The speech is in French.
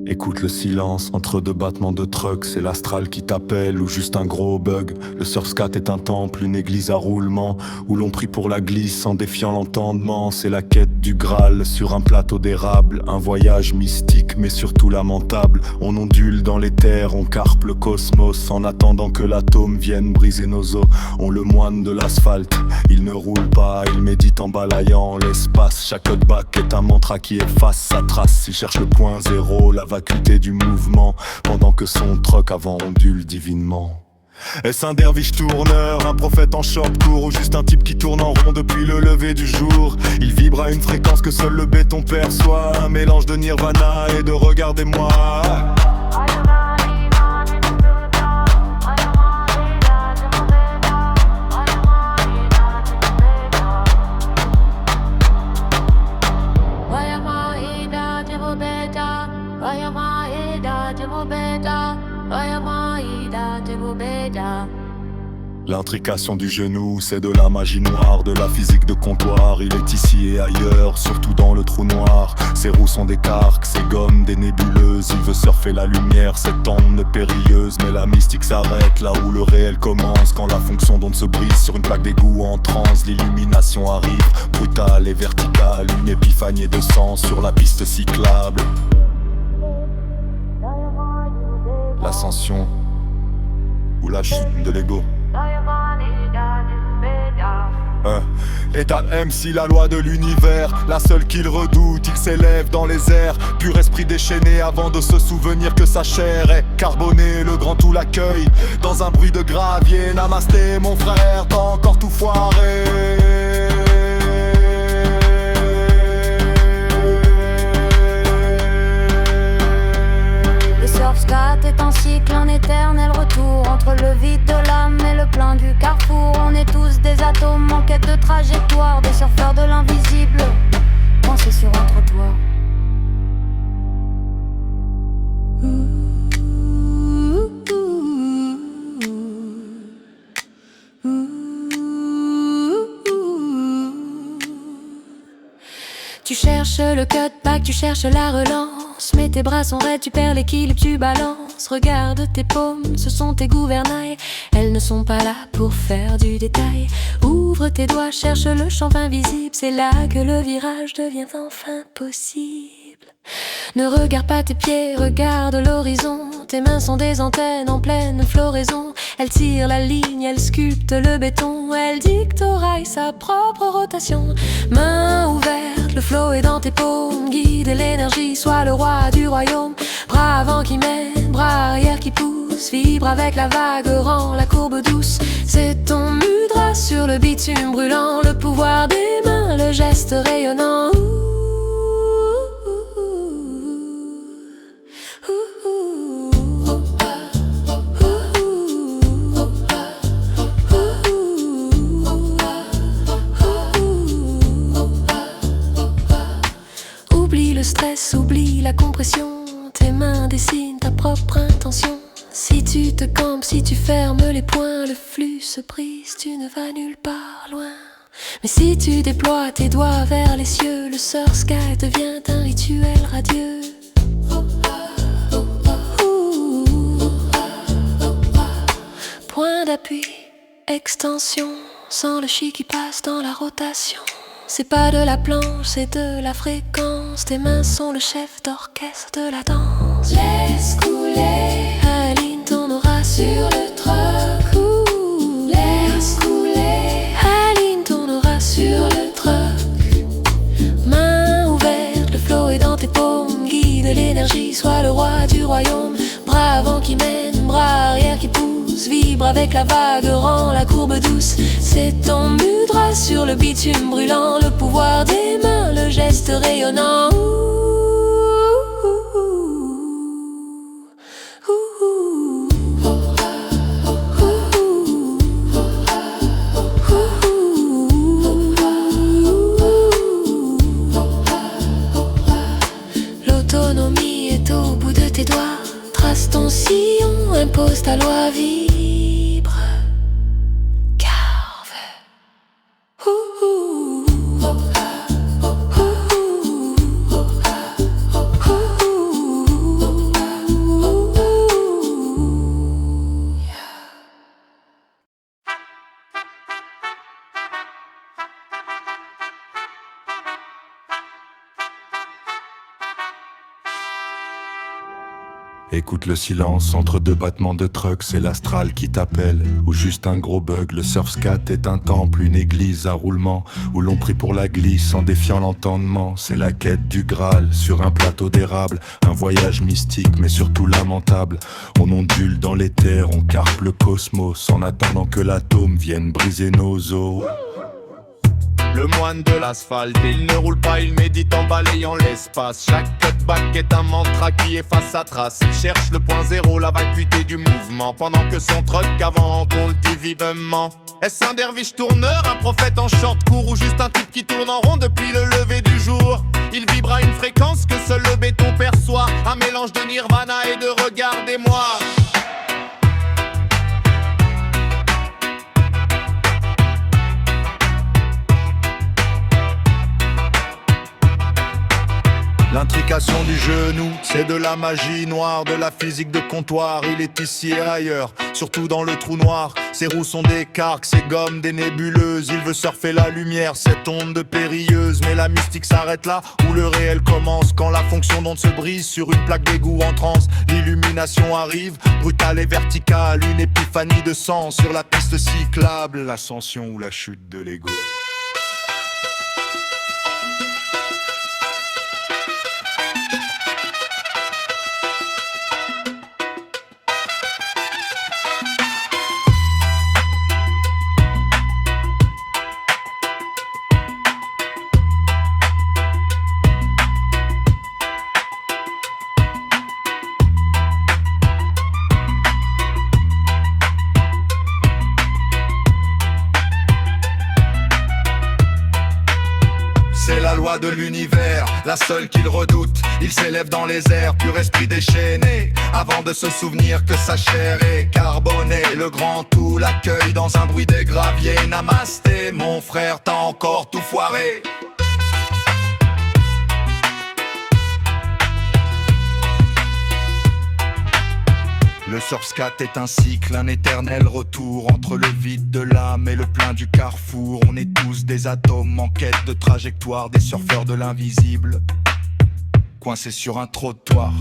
Écoute le silence entre deux battements de truck, c'est l'astral qui t'appelle ou juste un gros bug. Le Surscat est un temple, une église à roulement, où l'on prie pour la glisse en défiant l'entendement. C'est la quête du Graal sur un plateau d'érable, un voyage mystique mais surtout lamentable. On ondule dans les terres, on carpe le cosmos en attendant que l'atome vienne briser nos os. On le moine de l'asphalte, il ne roule pas, il médite en balayant l'espace. Chaque cutback est un mantra qui efface sa trace. Il cherche le point zéro, la vacuité du mouvement, pendant que son troc avant ondule divinement. Est-ce un derviche tourneur, un prophète en short court, ou juste un type qui tourne en rond depuis le lever du jour? Il vibre à une fréquence que seul le béton perçoit, un mélange de nirvana et de regardez-moi. L'intrication du genou, c'est de la magie noire, de la physique de comptoir. Il est ici et ailleurs, surtout dans le trou noir. Ses roues sont des carques, ses gommes des nébuleuses. Il veut surfer la lumière, cette onde périlleuse. Mais la mystique s'arrête là où le réel commence, quand la fonction d'onde se brise sur une plaque d'égout en transe. L'illumination arrive, brutale et verticale, une épiphanie de sang sur la piste cyclable. L'ascension ou la chute de l'ego. État MC, la loi de l'univers, la seule qu'il redoute, il s'élève dans les airs. Pur esprit déchaîné avant de se souvenir que sa chair est carbonée. Le grand tout l'accueille dans un bruit de gravier. Namasté mon frère, t'as encore tout foiré. Le Surscat est un cycle, un éternel retour entre le vide de l'âme et le plein du carrefour. On est tous des atomes en quête de trajectoire, des surfeurs de l'invisible, coincés sur un trottoir. Tu cherches le cutback, tu cherches la relance, mais tes bras sont raides, tu perds l'équilibre, tu balances. Regarde tes paumes, ce sont tes gouvernails, elles ne sont pas là pour faire du détail. Ouvre tes doigts, cherche le champ invisible, c'est là que le virage devient enfin possible. Ne regarde pas tes pieds, regarde l'horizon. Tes mains sont des antennes en pleine floraison. Elles tirent la ligne, elles sculptent le béton. Elles dictent au rail sa propre rotation. Main ouverte, le flow est dans tes paumes. Guide l'énergie, sois le roi du royaume. Bras avant qui mène, bras arrière qui pousse. Vibre avec la vague, rend la courbe douce. C'est ton mudra sur le bitume brûlant. Le pouvoir des mains, le geste rayonnant. Stress, oublie la compression. Tes mains dessinent ta propre intention. Si tu te campes, si tu fermes les poings, le flux se brise, tu ne vas nulle part loin. Mais si tu déploies tes doigts vers les cieux, le Surscat devient un rituel radieux. Point d'appui, extension, sans le chi qui passe dans la rotation. C'est pas de la planche, c'est de la fréquence. Tes mains sont le chef d'orchestre de la danse. Laisse couler, aligne ton aura sur le truck. Laisse couler, aligne ton aura sur le truck. Main ouverte, le flow est dans tes paumes. Guide l'énergie, sois le roi du royaume. Bras avant qui mène, bras arrière qui pousse. Vibre avec la vague, rend la courbe douce. C'est ton mudra sur le bitume brûlant. Le pouvoir des mains, le geste rayonnant. L'autonomie est au bout de tes doigts. Trace ton sillon, impose ta loi, vibre, carve. Écoute le silence entre deux battements de truck, c'est l'astral qui t'appelle. Ou juste un gros bug, le surfscat est un temple, une église à roulement, où l'on prie pour la glisse en défiant l'entendement. C'est la quête du Graal sur un plateau d'érable, un voyage mystique mais surtout lamentable. On ondule dans l'éther, on carpe le cosmos en attendant que l'atome vienne briser nos os. Le moine de l'asphalte, il ne roule pas, il médite en balayant l'espace. Chaque cutback est un mantra qui efface sa trace. Il cherche le point zéro, la vacuité du mouvement, pendant que son truck avant on le dit vivement. Est-ce un derviche tourneur, un prophète en short court, ou juste un type qui tourne en rond depuis le lever du jour? Il vibre à une fréquence que seul le béton perçoit, un mélange de nirvana et de regardez-moi. L'intrication du genou, c'est de la magie noire, de la physique de comptoir. Il est ici et ailleurs, surtout dans le trou noir. Ses roues sont des carques, ses gommes des nébuleuses. Il veut surfer la lumière, cette onde périlleuse. Mais la mystique s'arrête là où le réel commence. Quand la fonction d'onde se brise sur une plaque d'égout en transe, l'illumination arrive, brutale et verticale. Une épiphanie de sens sur la piste cyclable. L'ascension ou la chute de l'ego. C'est la loi de l'univers, la seule qu'il redoute. Il s'élève dans les airs, pur esprit déchaîné, avant de se souvenir que sa chair est carbonée. Le grand tout l'accueille dans un bruit des graviers. Namasté, mon frère, t'as encore tout foiré. Le surfscat est un cycle, un éternel retour entre le vide de l'âme et le plein du carrefour. On est tous des atomes en quête de trajectoire, des surfeurs de l'invisible, coincés sur un trottoir.